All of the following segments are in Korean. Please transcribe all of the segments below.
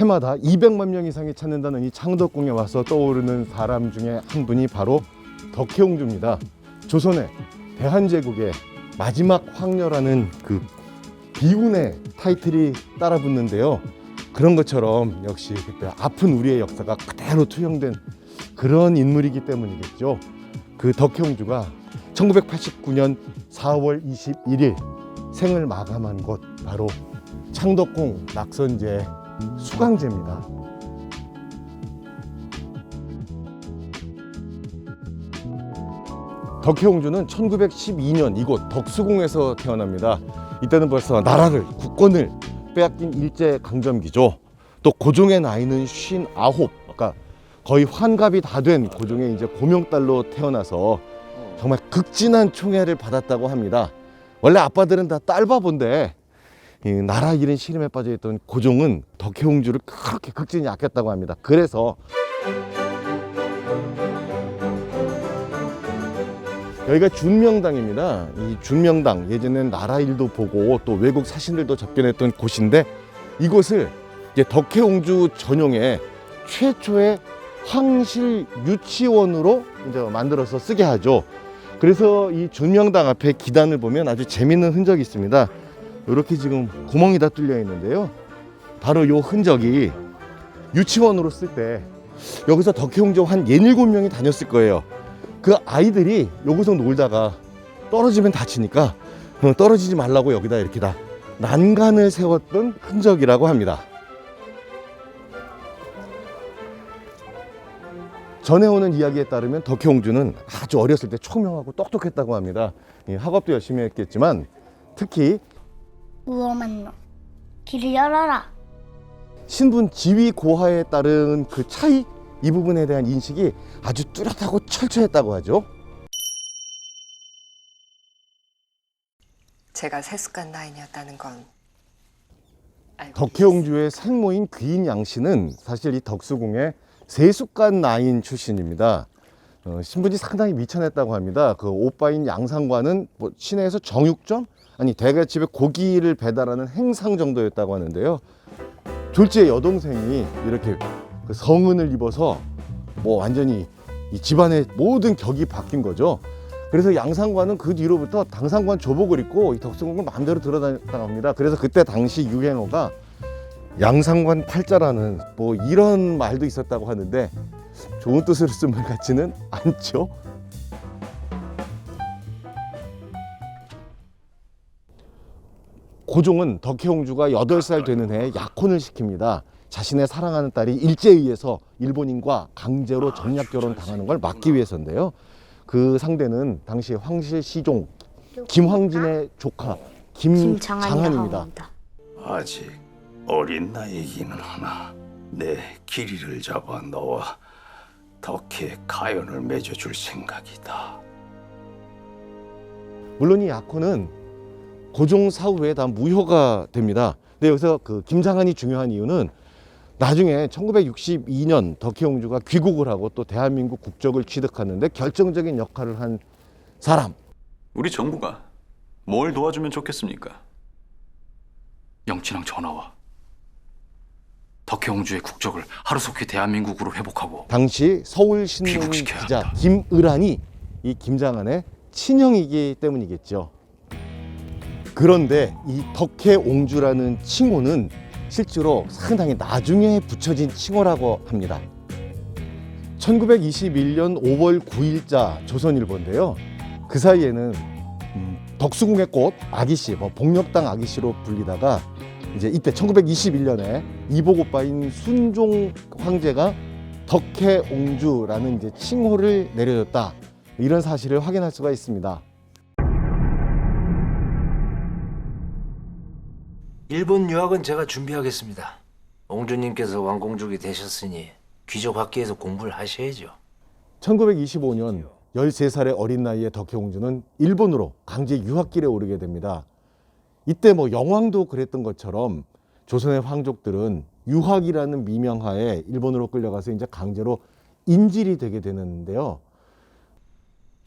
해마다 200만 명 이상이 찾는다는 이 창덕궁에 와서 떠오르는 사람 중에 한 분이 바로 덕혜옹주입니다. 조선의 대한제국의 마지막 황녀라는 그 비운의 타이틀이 따라붙는데요. 그런 것처럼 역시 그때 아픈 우리의 역사가 그대로 투영된 그런 인물이기 때문이겠죠. 그 덕혜옹주가 1989년 4월 21일 생을 마감한 곳 바로 창덕궁 낙선제 수강제입니다. 덕혜옹주는 1912년 이곳 덕수궁에서 태어납니다. 이때는 벌써 나라를 국권을 빼앗긴 일제강점기죠. 또 고종의 나이는 59, 그러니까 거의 환갑이 다 된 고종의 이제 고명딸로 태어나서 정말 극진한 총애를 받았다고 합니다. 원래 아빠들은 다 딸바본데 이 나라 잃은 시름에 빠져있던 고종은 덕혜옹주를 그렇게 극진히 아꼈다고 합니다. 그래서 여기가 준명당입니다. 이 준명당, 예전엔 나라 일도 보고 또 외국 사신들도 접견했던 곳인데, 이곳을 이제 덕혜옹주 전용의 최초의 황실 유치원으로 이제 만들어서 쓰게 하죠. 그래서 이 준명당 앞에 기단을 보면 아주 재밌는 흔적이 있습니다. 이렇게 지금 구멍이 다 뚫려 있는데요. 바로 이 흔적이 유치원으로 쓸 때 여기서 덕혜옹주 한 67명이 다녔을 거예요. 그 아이들이 여기서 놀다가 떨어지면 다치니까 떨어지지 말라고 여기다 이렇게 다 난간을 세웠던 흔적이라고 합니다. 전해오는 이야기에 따르면 덕혜옹주는 아주 어렸을 때 총명하고 똑똑했다고 합니다. 학업도 열심히 했겠지만 특히 무엄한 놈, 길을 열어라. 신분 지위 고하에 따른 그 차이, 이 부분에 대한 인식이 아주 뚜렷하고 철저했다고 하죠. 제가 세습관 라인이었다는 건 알고 덕혜옹주의 생모인 귀인 양씨는 사실 이 덕수궁의 세숫간 나인 출신입니다. 신분이 상당히 미천했다고 합니다. 그 오빠인 양상관은 뭐 시내에서 정육점? 아니 대갓집에 고기를 배달하는 행상 정도였다고 하는데요. 졸지의 여동생이 이렇게 그 성은을 입어서 뭐 완전히 이 집안의 모든 격이 바뀐 거죠. 그래서 양상관은 그 뒤로부터 당상관 조복을 입고 이 덕수궁을 마음대로 들어다녔다고 합니다. 그래서 그때 당시 유행어가 양상관 팔자라는 뭐 이런 말도 있었다고 하는데 좋은 뜻으로 쓴 말 같지는 않죠. 고종은 덕혜옹주가 8살 되는 해에 약혼을 시킵니다. 자신의 사랑하는 딸이 일제에 의해서 일본인과 강제로 전약 결혼 당하는 걸 막기 위해서인데요. 그 상대는 당시 황실 시종 김황진의 조카 김장한입니다. 아직 어린 나이이기는 하나 내 길이를 잡아 너와 덕혜 가연을 맺어줄 생각이다. 물론 이 약혼은 고종 사후에 다 무효가 됩니다. 근데 여기서 그 김장한이 중요한 이유는 나중에 1962년 덕혜옹주가 귀국을 하고 또 대한민국 국적을 취득하는데 결정적인 역할을 한 사람. 우리 정부가 뭘 도와주면 좋겠습니까? 영친왕 전하와 덕혜옹주의 국적을 하루속히 대한민국으로 회복하고 당시 서울신문 귀국시켜야 기자 한다. 김을한이 이 김장한의 친형이기 때문이겠죠. 그런데 이 덕혜옹주라는 칭호는 실제로 상당히 나중에 붙여진 칭호라고 합니다. 1921년 5월 9일자 조선일보인데요. 그 사이에는 덕수궁의 꽃 아기씨, 뭐 복력당 아기씨로 불리다가 이제 이때 1921년에 이복 오빠인 순종 황제가 덕혜옹주라는 이제 칭호를 내려줬다, 이런 사실을 확인할 수가 있습니다. 일본 유학은 제가 준비하겠습니다. 옹주님께서 왕공족이 되셨으니 귀족 학계에서 공부를 하셔야죠. 1925년 13살의 어린 나이에 덕혜옹주는 일본으로 강제 유학길에 오르게 됩니다. 이때 뭐 영왕도 그랬던 것처럼 조선의 황족들은 유학이라는 미명하에 일본으로 끌려가서 이제 강제로 인질이 되게 되는데요.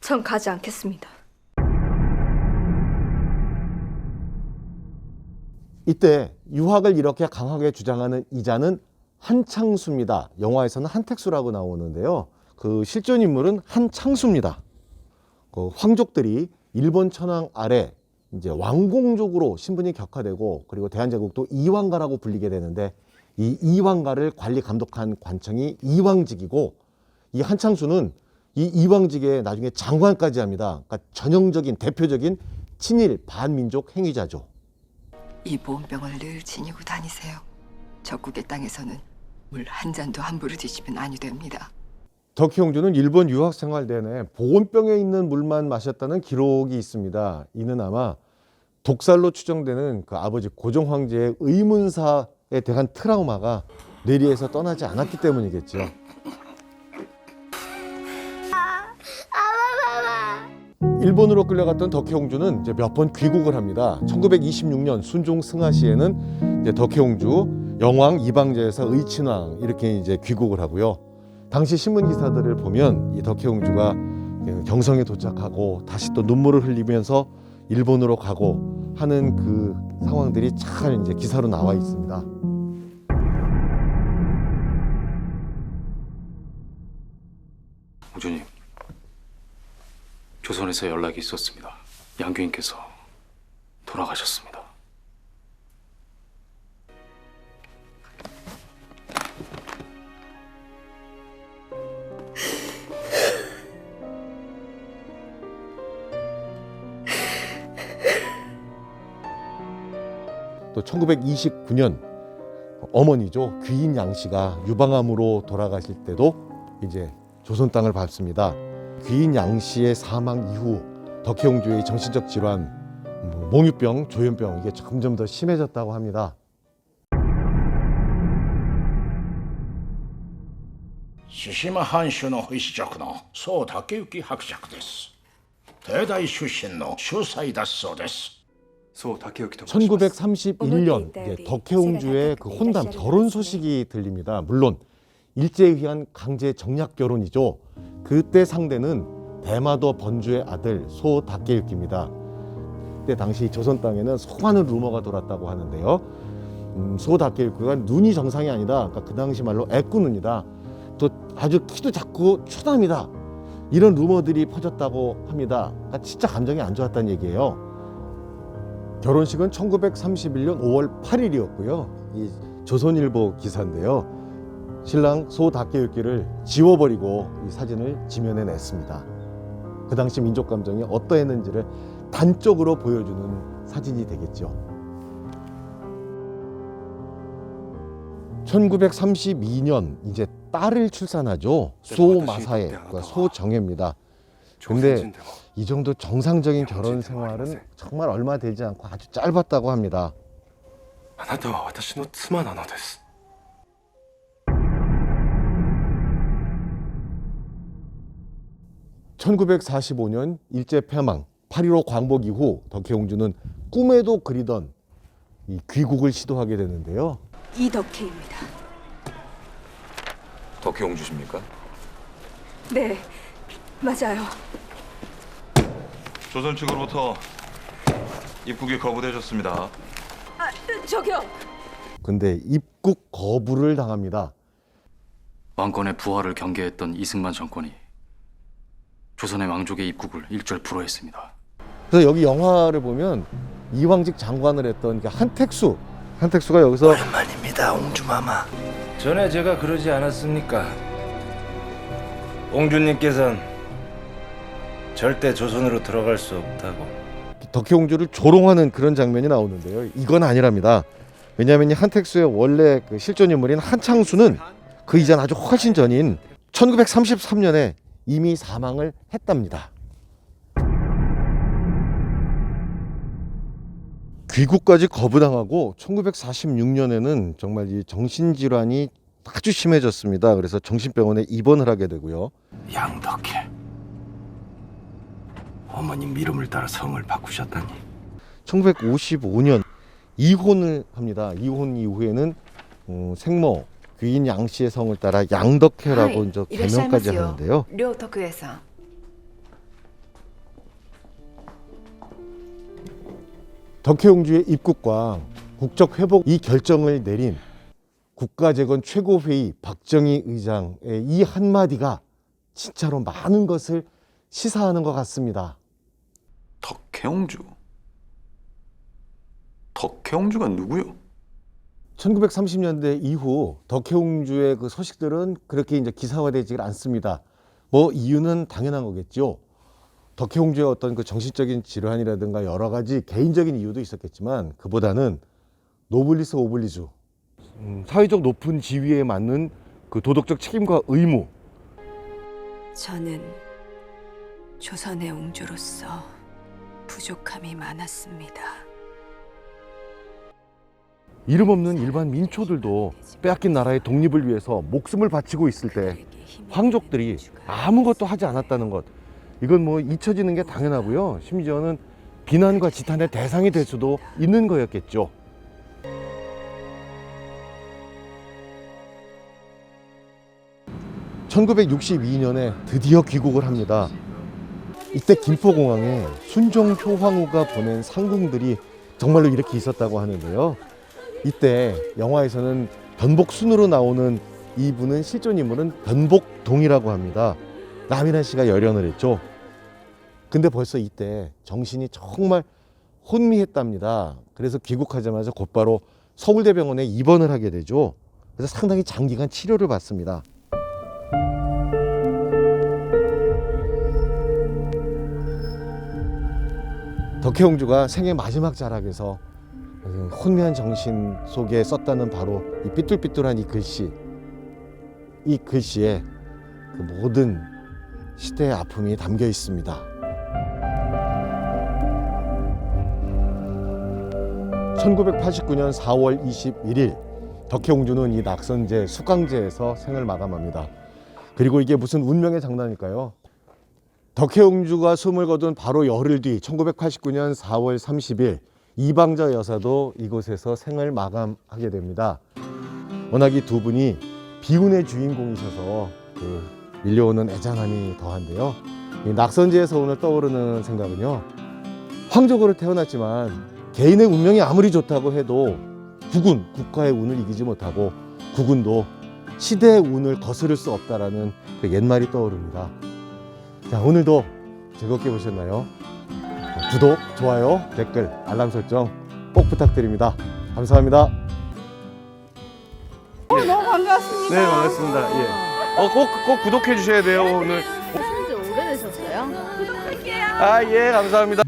전 가지 않겠습니다. 이때 유학을 이렇게 강하게 주장하는 이자는 한창수입니다. 영화에서는 한택수라고 나오는데요. 그 실존 인물은 한창수입니다. 그 황족들이 일본 천황 아래 이제 왕공족으로 신분이 격화되고 그리고 대한제국도 이왕가라고 불리게 되는데 이 이왕가를 관리 감독한 관청이 이왕직이고 이 한창수는 이 이왕직에 나중에 장관까지 합니다. 그러니까 전형적인 대표적인 친일 반민족 행위자죠. 이 보온병을 늘 지니고 다니세요. 적국의 땅에서는 물 한 잔도 함부로 드시면 아니 됩니다. 덕혜옹주는 일본 유학 생활 내내 보온병에 있는 물만 마셨다는 기록이 있습니다. 이는 아마 독살로 추정되는 그 아버지 고종 황제의 의문사에 대한 트라우마가 뇌리에서 떠나지 않았기 때문이겠죠. 일본으로 끌려갔던 덕혜옹주는 이제 몇 번 귀국을 합니다. 1926년 순종 승하시에는 이제 덕혜옹주 영왕 이방제에서 의친왕 이렇게 이제 귀국을 하고요. 당시 신문 기사들을 보면 이 덕혜옹주가 경성에 도착하고 다시 또 눈물을 흘리면서 일본으로 가고 하는 그 상황들이 잘 이제 기사로 나와 있습니다. 옹주님, 조선에서 연락이 있었습니다. 양규인께서 돌아가셨습니다. 또 1929년 어머니죠 귀인 양씨가 유방암으로 돌아가실 때도 이제 조선 땅을 밟습니다. 귀인 양씨의 사망 이후 덕혜옹주의 정신적 질환, 몽유병, 조현병 이게 점점 더 심해졌다고 합니다. 시시마 한슈의 회시적의 소 다케유키 학적です. 대다이 출신의 슈사이다そうです. 1931년 이제 덕혜옹주의 그 혼담 결혼 소식이 들립니다. 물론 일제에 의한 강제 정략 결혼이죠. 그때 상대는 대마도 번주의 아들 소 다케유키입니다. 그때 당시 조선 땅에는 수많은 루머가 돌았다고 하는데요. 소 다케유키가 눈이 정상이 아니다. 그러니까 그 당시 말로 애꾸눈이다. 또 아주 키도 작고 추담이다. 이런 루머들이 퍼졌다고 합니다. 그러니까 진짜 감정이 안 좋았다는 얘기예요. 결혼식은 1931년 5월 8일이었고요. 이 조선일보 기사인데요. 신랑 소 다케유키를 지워버리고 이 사진을 지면에 냈습니다. 그 당시 민족 감정이 어떠했는지를 단적으로 보여주는 사진이 되겠죠. 1932년 이제 딸을 출산하죠. 소마사에, 소정혜입니다. 근데 이 정도 정상적인 결혼 생활은 정말 얼마 되지 않고 아주 짧았다고 합니다. あなたは私の妻なのです。 1945년 일제 패망, 8.15 광복 이후 덕혜옹주는 꿈에도 그리던 이 귀국을 시도하게 되는데요. 이덕혜입니다. 덕혜옹주십니까? 네, 맞아요. 조선 측으로부터 입국이 거부되셨습니다. 저기요. 근데 입국 거부를 당합니다. 왕권의 부활을 경계했던 이승만 정권이 조선의 왕족의 입국을 일절 불허했습니다. 그래서 여기 영화를 보면 이왕직 장관을 했던 한택수가 여기서 오랜만입니다, 옹주마마. 전에 제가 그러지 않았습니까? 옹주님께서는 절대 조선으로 들어갈 수 없다고. 덕혜옹주를 조롱하는 그런 장면이 나오는데요. 이건 아니랍니다. 왜냐하면 이 한택수의 원래 그 실존 인물인 한창수는 그 이전 아주 훨씬 전인 1933년에 이미 사망을 했답니다. 귀국까지 거부당하고 1946년에는 정말 이 정신질환이 아주 심해졌습니다. 그래서 정신병원에 입원을 하게 되고요. 양덕혜. 어머님 이름을 따라 성을 바꾸셨다니. 1955년 이혼을 합니다. 이혼 이후에는 생모 귀인 양 씨의 성을 따라 양덕혜라고 이제 개명까지 하는데요. 료덕에서 덕혜옹주의 입국과 국적 회복 이 결정을 내린 국가재건 최고회의 박정희 의장의 이 한마디가 진짜로 많은 것을 시사하는 것 같습니다. 덕혜옹주? 덕혜옹주가 누구요? 1930년대 이후 덕혜옹주의 그 소식들은 그렇게 이제 기사화되지 않습니다. 뭐 이유는 당연한 거겠죠. 덕혜옹주의 어떤 그 정신적인 질환이라든가 여러 가지 개인적인 이유도 있었겠지만 그보다는 노블리스 오블리주, 사회적 높은 지위에 맞는 그 도덕적 책임과 의무. 저는 조선의 옹주로서 부족함이 많았습니다. 이름 없는 일반 민초들도 빼앗긴 나라의 독립을 위해서 목숨을 바치고 있을 때 황족들이 아무것도 하지 않았다는 것, 이건 뭐 잊혀지는 게 당연하고요. 심지어는 비난과 지탄의 대상이 될 수도 있는 거였겠죠. (1962년에) 드디어 귀국을 합니다. 이때 김포공항에 순종 효황후가 보낸 상궁들이 정말로 이렇게 있었다고 하는데요. 이때 영화에서는 변복순으로 나오는 이분은 실존 인물은 변복동이라고 합니다. 남인아 씨가 열연을 했죠. 근데 벌써 이때 정신이 정말 혼미했답니다. 그래서 귀국하자마자 곧바로 서울대병원에 입원을 하게 되죠. 그래서 상당히 장기간 치료를 받습니다. 덕혜옹주가 생애 마지막 자락에서 혼미한 정신 속에 썼다는 바로 이 삐뚤삐뚤한 이 글씨. 이 글씨에 그 모든 시대의 아픔이 담겨 있습니다. 1989년 4월 21일 덕혜옹주는 이 낙선제 숙강제에서 생을 마감합니다. 그리고 이게 무슨 운명의 장난일까요? 덕혜옹주가 숨을 거둔 바로 열흘 뒤 1989년 4월 30일 이방자 여사도 이곳에서 생을 마감하게 됩니다. 워낙 이 두 분이 비운의 주인공이셔서 그 밀려오는 애잔함이 더한데요. 이 낙선제에서 오늘 떠오르는 생각은요, 황족으로 태어났지만 개인의 운명이 아무리 좋다고 해도 국운, 국가의 운을 이기지 못하고 국운도 시대의 운을 거스를 수 없다라는 그 옛말이 떠오릅니다. 자, 오늘도 즐겁게 보셨나요? 구독, 좋아요, 댓글, 알람 설정 꼭 부탁드립니다. 감사합니다. 너무 반갑습니다. 네, 반갑습니다. 예. 꼭 구독해 주셔야 돼요, 오늘. 하신 지 오래되셨어요? 구독할게요. 아, 예, 감사합니다.